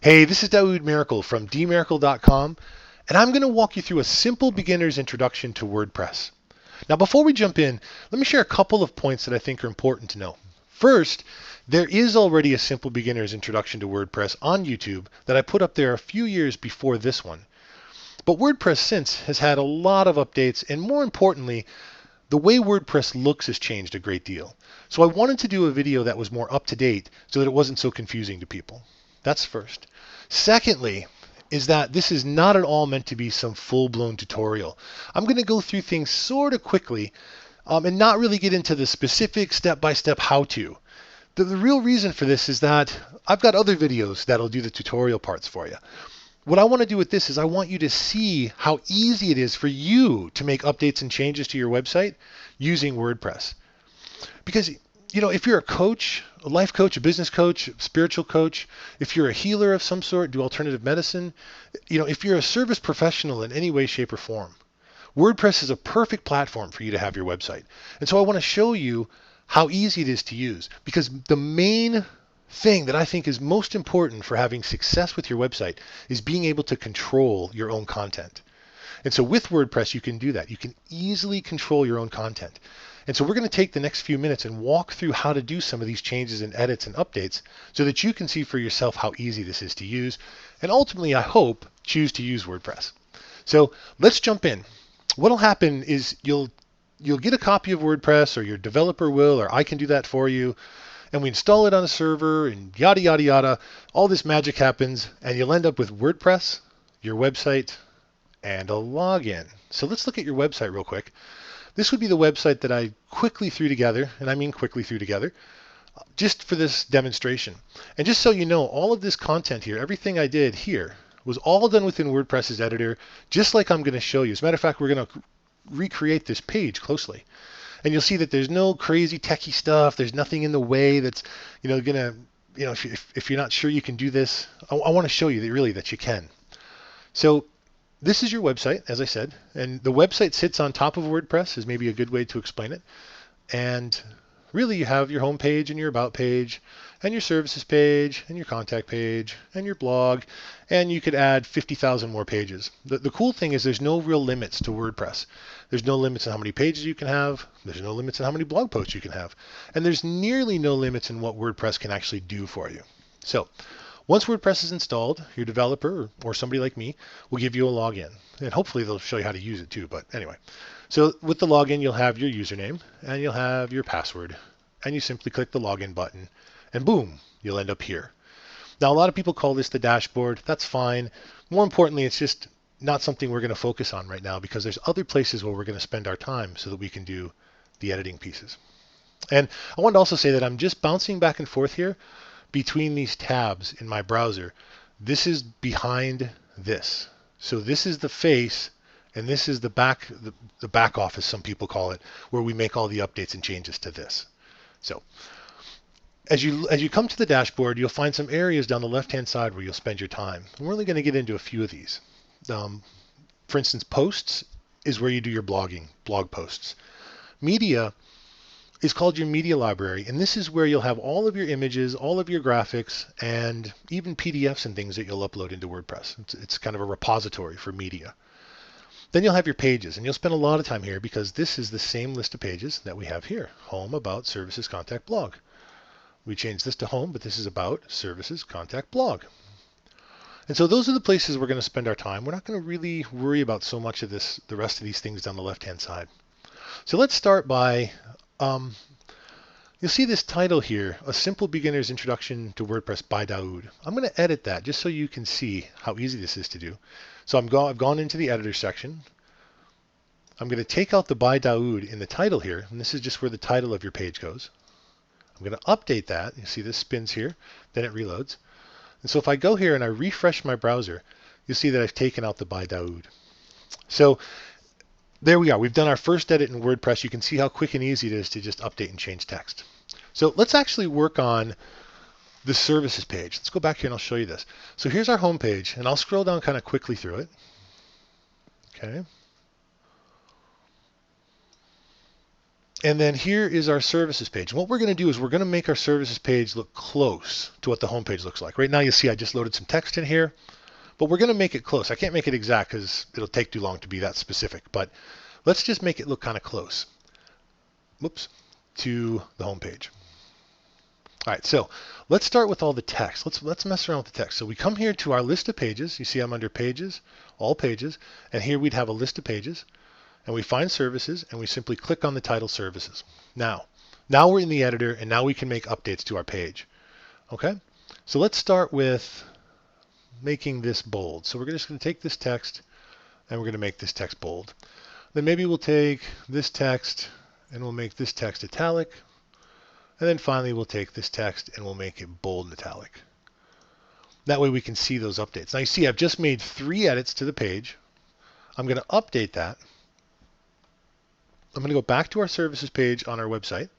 Hey, this is Daoud Miracle from dmiracle.com, and I'm going to walk you through a simple beginner's introduction to WordPress. Now, before we jump in, let me share a couple of points that I think are important to know. First, there is already a simple beginner's introduction to WordPress on YouTube that I put up there a few years before this one. But WordPress since has had a lot of updates, and more importantly, the way WordPress looks has changed a great deal. So I wanted to do a video that was more up to date so that it wasn't so confusing to people. That's first. Secondly, is that this is not at all meant to be some full-blown tutorial. I'm going to go through things sort of quickly and not really get into the specific step-by-step how-to. The real reason for this is that I've got other videos that'll do the tutorial parts for you. What I want to do with this is I want you to see how easy it is for you to make updates and changes to your website using WordPress. Because, if you're a coach, a life coach, a business coach, a spiritual coach, if you're a healer of some sort, do alternative medicine, if you're a service professional in any way, shape, or form, WordPress is a perfect platform for you to have your website. And so I want to show you how easy it is to use, because the main thing that I think is most important for having success with your website is being able to control your own content. And so with WordPress, you can do that. You can easily control your own content. And so we're going to take the next few minutes and walk through how to do some of these changes and edits and updates so that you can see for yourself how easy this is to use. And ultimately, I hope, choose to use WordPress. So let's jump in. What'll happen is you'll get a copy of WordPress, or your developer will, or I can do that for you. And we install it on a server and yada, yada, yada. All this magic happens and you'll end up with WordPress, your website, and a login. So let's look at your website real quick. This would be the website that I quickly threw together, and I mean quickly threw together, just for this demonstration. And just so you know, all of this content here, everything I did here, was all done within WordPress's editor, just like I'm going to show you. As a matter of fact, we're going to recreate this page closely. And you'll see that there's no crazy techie stuff. There's nothing in the way that's, going to, if you're not sure you can do this, I want to show you that really that you can. So this is your website, as I said, and the website sits on top of WordPress is maybe a good way to explain it. And really you have your home page and your about page and your services page and your contact page and your blog, and you could add 50,000 more pages. The cool thing is there's no real limits to WordPress. There's no limits on how many pages you can have. There's no limits on how many blog posts you can have. And there's nearly no limits in what WordPress can actually do for you. So once WordPress is installed, your developer or somebody like me will give you a login. And hopefully they'll show you how to use it too. But anyway, so with the login, you'll have your username and you'll have your password. And you simply click the login button and boom, you'll end up here. Now, a lot of people call this the dashboard. That's fine. More importantly, it's just not something we're going to focus on right now because there's other places where we're going to spend our time so that we can do the editing pieces. And I wanted to also say that I'm just bouncing back and forth here between these tabs in my browser. This is behind this. So this is the face and this is the back office, some people call it, where we make all the updates and changes to this. So as you come to the dashboard, you'll find some areas down the left-hand side where you'll spend your time. And we're only going to get into a few of these. For instance, posts is where you do your blog posts. Media is called your media library, and this is where you'll have all of your images, all of your graphics, and even PDFs and things that you'll upload into WordPress. It's kind of a repository for media. Then you'll have your pages, and you'll spend a lot of time here because this is the same list of pages that we have here: home, about, services, contact, blog. We changed this to home, but this is about, services, contact, blog. And so those are the places we're going to spend our time. We're not going to really worry about so much of this, the rest of these things down the left-hand side. So let's start by, you'll see this title here, A Simple Beginner's Introduction to WordPress by Daoud. I'm going to edit that just so you can see how easy this is to do. So I've gone into the editor section. I'm going to take out the by Daoud in the title here, and this is just where the title of your page goes. I'm going to update that. You see this spins here, then it reloads. And so if I go here and I refresh my browser, you'll see that I've taken out the by Daoud. So there we are. We've done our first edit in WordPress. You can see how quick and easy it is to just update and change text. So let's actually work on the services page. Let's go back here and I'll show you this. So here's our home page, and I'll scroll down kind of quickly through it. Okay. And then here is our services page. And what we're going to do is we're going to make our services page look close to what the home page looks like. Right now you see I just loaded some text in here, but we're going to make it close. I can't make it exact because it'll take too long to be that specific, but let's just make it look kind of close. Whoops, to the home page. All right, so let's start with all the text. Let's mess around with the text. So we come here to our list of pages. You see I'm under pages, all pages, and here we'd have a list of pages. And we find services, and we simply click on the title services. Now we're in the editor, and now we can make updates to our page. Okay, so let's start with making this bold. So we're just going to take this text, and we're going to make this text bold. Then maybe we'll take this text, and we'll make this text italic. And then finally, we'll take this text, and we'll make it bold and italic. That way we can see those updates. Now you see I've just made 3 edits to the page. I'm going to update that. I'm going to go back to our services page on our website,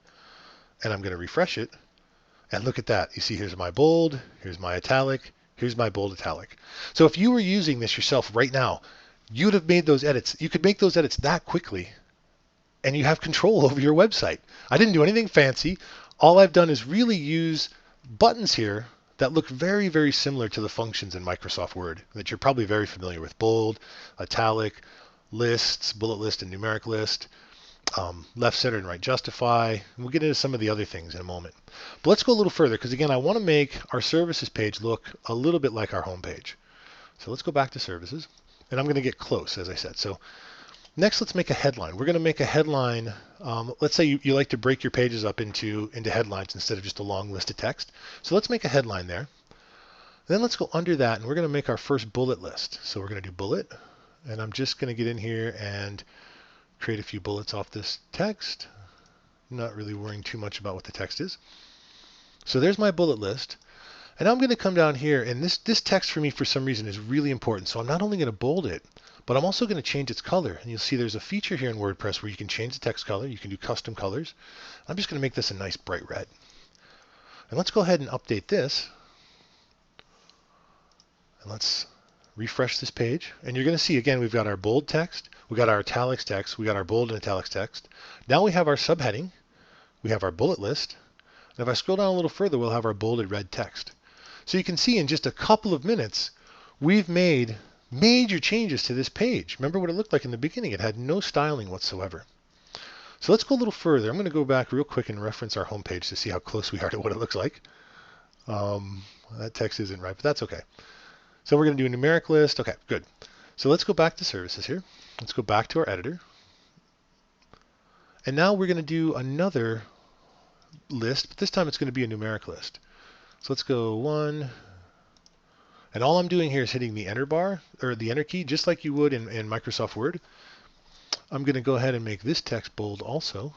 and I'm going to refresh it. And look at that. You see here's my bold, here's my italic, here's my bold italic. So if you were using this yourself right now, you'd have made those edits. You could make those edits that quickly, and you have control over your website. I didn't do anything fancy. All I've done is really use buttons here that look very, very similar to the functions in Microsoft Word that you're probably very familiar with. Bold, italic, lists, bullet list, and numeric list. Left, center, and right justify. And we'll get into some of the other things in a moment. But let's go a little further because, again, I want to make our services page look a little bit like our home page. So let's go back to services. And I'm going to get close, as I said. So next, let's make a headline. We're going to make a headline. Let's say you like to break your pages up into headlines instead of just a long list of text. So let's make a headline there. Then let's go under that, and we're going to make our first bullet list. So we're going to do bullet. And I'm just going to get in here and create a few bullets off this text. I'm not really worrying too much about what the text is. So there's my bullet list. And I'm going to come down here, and this text for me for some reason is really important. So I'm not only going to bold it, but I'm also going to change its color. And you'll see there's a feature here in WordPress where you can change the text color. You can do custom colors. I'm just going to make this a nice bright red. And let's go ahead and update this. And let's refresh this page. And you're going to see, again, we've got our bold text. We got our italics text, we got our bold and italics text. Now we have our subheading, we have our bullet list, and if I scroll down a little further, we'll have our bolded red text. So you can see in just a couple of minutes, we've made major changes to this page. Remember what it looked like in the beginning? It had no styling whatsoever. So let's go a little further. I'm going to go back real quick and reference our home page to see how close we are to what it looks like. That text isn't right, but that's okay. So we're going to do a numeric list. Okay, good. So let's go back to services here. Let's go back to our editor. And now we're going to do another list, but this time it's going to be a numeric list. So let's go 1. And all I'm doing here is hitting the enter bar, or the enter key, just like you would in Microsoft Word. I'm going to go ahead and make this text bold also.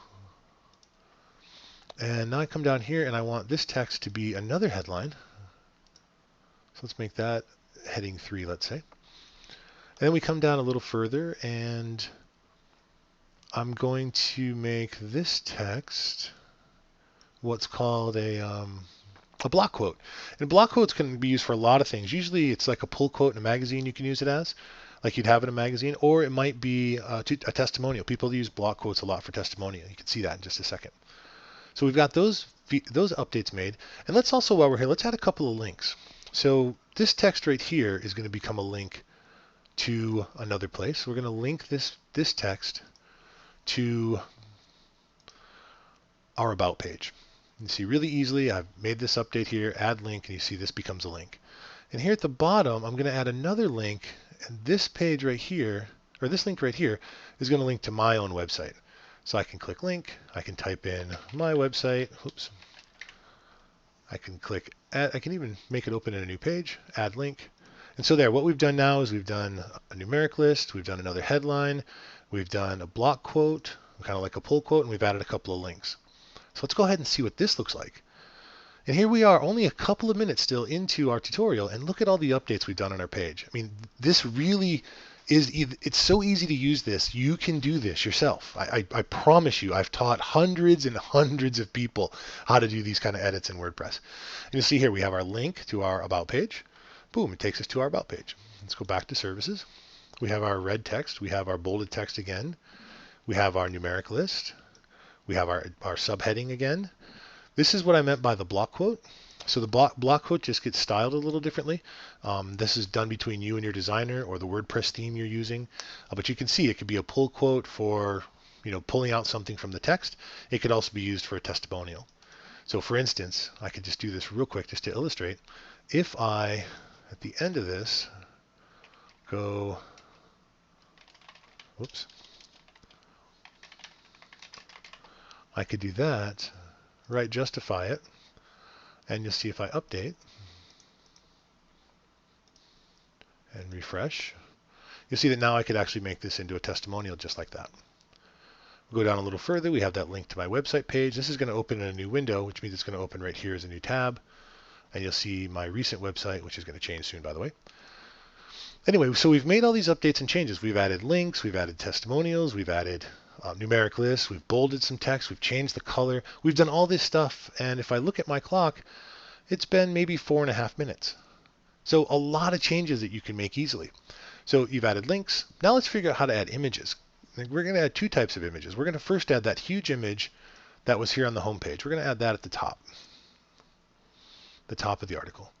And now I come down here and I want this text to be another headline. So let's make that heading 3, let's say. And then we come down a little further, and I'm going to make this text what's called a block quote. And block quotes can be used for a lot of things. Usually it's like a pull quote in a magazine you can use it as, like you'd have in a magazine, or it might be a testimonial. People use block quotes a lot for testimonial. You can see that in just a second. So we've got those updates made. And let's also, while we're here, let's add a couple of links. So this text right here is going to become a link to another place. We're going to link this text to our About page. You see really easily, I've made this update here, add link, and you see this becomes a link. And here at the bottom, I'm going to add another link, and this page right here, or this link right here, is going to link to my own website. So I can click link, I can type in my website, oops. I can click add, I can even make it open in a new page, add link. And so there, what we've done now is we've done a numeric list, we've done another headline, we've done a block quote, kind of like a pull quote, and we've added a couple of links. So let's go ahead and see what this looks like. And here we are, only a couple of minutes still into our tutorial, and look at all the updates we've done on our page. I mean, this really is, it's so easy to use this. You can do this yourself. I promise you, I've taught hundreds and hundreds of people how to do these kind of edits in WordPress. And you'll see here we have our link to our About page. Boom, it takes us to our About page. Let's go back to services. We have our red text. We have our bolded text again. We have our numeric list. We have our subheading again. This is what I meant by the block quote. So the block quote just gets styled a little differently. This is done between you and your designer or the WordPress theme you're using. But you can see it could be a pull quote for pulling out something from the text. It could also be used for a testimonial. So for instance, I could just do this real quick just to illustrate. If I, at the end of this, go, whoops, I could do that, right, justify it, and you'll see if I update and refresh, you'll see that now I could actually make this into a testimonial just like that. We'll go down a little further. We have that link to my website page. This is going to open in a new window, which means it's going to open right here as a new tab. And you'll see my recent website, which is going to change soon, by the way. Anyway, so we've made all these updates and changes. We've added links, we've added testimonials, we've added numeric lists, we've bolded some text, we've changed the color. We've done all this stuff. And if I look at my clock, it's been maybe 4.5 minutes. So a lot of changes that you can make easily. So you've added links. Now let's figure out how to add images. We're going to add two types of images. We're going to first add that huge image that was here on the home page. We're going to add that at the top of the article.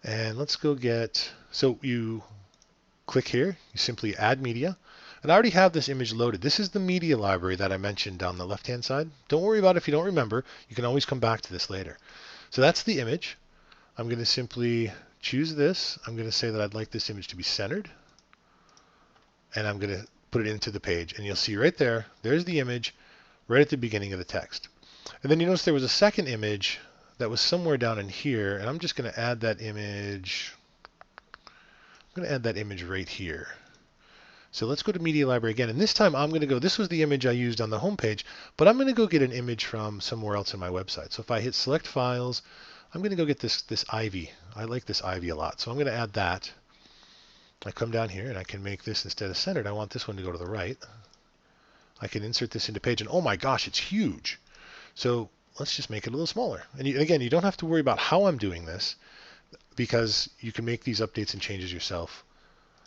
And let's go get, so you click here, you simply add media. And I already have this image loaded. This is the media library that I mentioned down the left-hand side. Don't worry about it if you don't remember. You can always come back to this later. So that's the image. I'm going to simply choose this. I'm going to say that I'd like this image to be centered. And I'm going to put it into the page. And you'll see right there, there's the image right at the beginning of the text. And then you notice there was a second image that was somewhere down in here. And I'm just going to add that image. I'm going to add that image right here. So let's go to Media Library again. And this time I'm going to go, this was the image I used on the home page, but I'm going to go get an image from somewhere else in my website. So if I hit Select Files, I'm going to go get this ivy. I like this ivy a lot. So I'm going to add that. I come down here and I can make this, instead of centered, I want this one to go to the right. I can insert this into page and oh my gosh, it's huge. So let's just make it a little smaller. And again, you don't have to worry about how I'm doing this because you can make these updates and changes yourself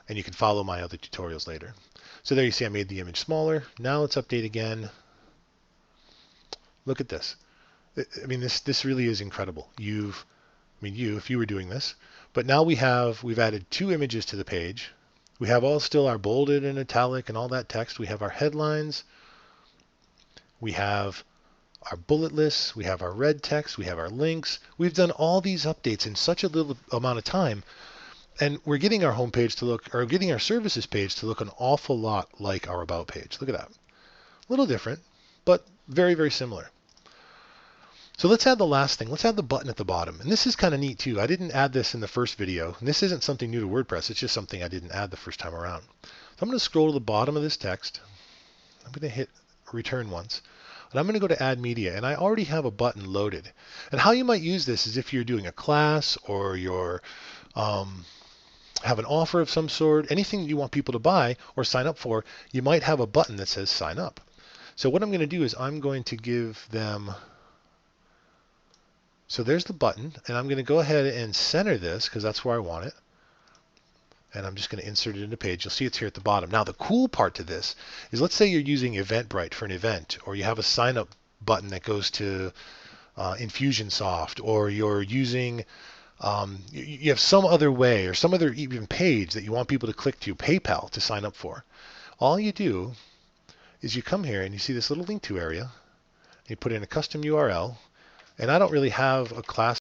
and you can follow my other tutorials later. So there you see I made the image smaller. Now let's update again. Look at this. I mean, this really is incredible. If you were doing this, but now we've added two images to the page. We have all still our bolded and italic and all that text. We have our headlines. We have our bullet lists. We have our red text. We have our links. We've done all these updates in such a little amount of time. And we're getting our home page to look, or getting our services page to look an awful lot like our about page. Look at that. A little different, but very, very similar. So let's add the last thing. Let's add the button at the bottom. And this is kind of neat too. I didn't add this in the first video. And this isn't something new to WordPress. It's just something I didn't add the first time around. So I'm going to scroll to the bottom of this text. I'm going to hit return once. And I'm going to go to add media. And I already have a button loaded. And how you might use this is if you're doing a class or you're have an offer of some sort, anything you want people to buy or sign up for, you might have a button that says sign up. So what I'm going to do is I'm going to give them, so there's the button, and I'm going to go ahead and center this because that's where I want it. And I'm just going to insert it into page. You'll see it's here at the bottom. Now the cool part to this is, let's say you're using Eventbrite for an event, or you have a sign up button that goes to Infusionsoft, or you're using you have some other way or some other even page that you want people to click to, PayPal, to sign up for. All you do is you come here and you see this little link to area. You put in a custom URL. And I don't really have a class